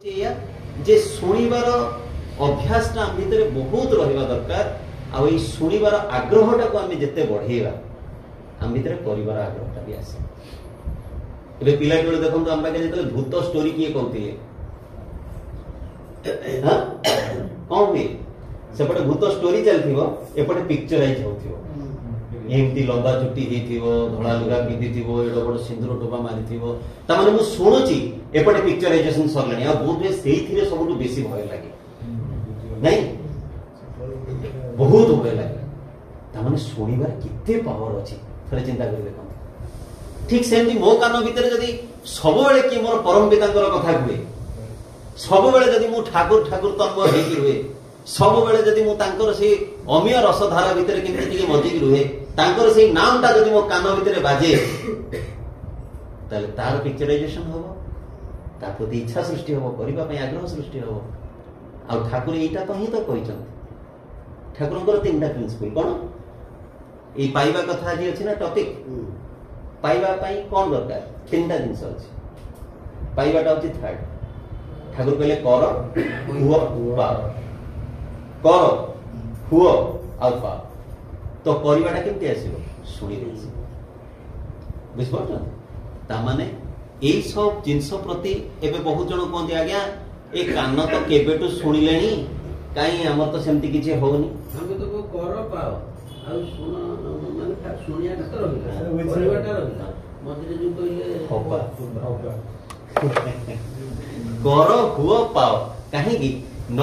जे शुणिबार अभ्यास भितर बहुत रहा दरकार आ शुणिबार आग्रहटा को आम जिते बढ़ेगा आम भितर कर आग्रहटा भी आसे। ए पिला बेले देखो आम पाखे जो भूत स्टोरी किए कहते कौन हुए सेपटे भूत स्टोरी चलती एपटे पिक्चराइज हो एमती लंबा चुट्टी धड़ा लुगा पिंधि एड बड़ सिंदूर टोपा मारी ताने मु शुणुची एपटे पिक्चराइजेशन सरलानी आ बहुत से सब बेसी भय लगे नहीं बहुत भय लगे ताने शुणिबार केते पावर अछि थरे चिंता कर देखो। ठीक सेमती मो कान भितर जदी सब बेले कि मोर परम पितांकर कथा हुए सब बेले जदी मु ठाकुर ठाकुर तन्मय हेकी रुहे सब बेले जदी मु तांकर से अमीय रसधारा भितर केमति टिके मजिक रुहे तांकर से नामटा जदी मो कान भितर बाजे ताले तार पिक्चराइजेशन होबो ता प्रति इच्छा सृष्टि होबो करिबा पय आग्रह सृष्टि होबो। आ ठाकुर एटा तो ही तो कहिसंत ठाकुरंकर तीनटा प्रिंसिपल कोन ए पाइबा कथा जे अछि ना टॉपिक पाइबा पय कोन दरकार तीनटा जिंस अछि पाइबाटा अछि थर्ड ठाकुर कहले कर हुआ पाओ कर हुआ आ पाओ तो परिवाटा केमती आसीबो सुनी देछि बुझबो ता माने ए सब जिंस प्रति एबे बहुत जण कहते आज्ञा ए कान तो केबेटू सुनिलेनी काई हमर तो सेमती किछि होनी हम तो कर पाओ आ सुन माने सुनियाटा तो रहिला परिवाटा रहिला मझे जो कहले होबा कर हुआ पाओ काहे कि न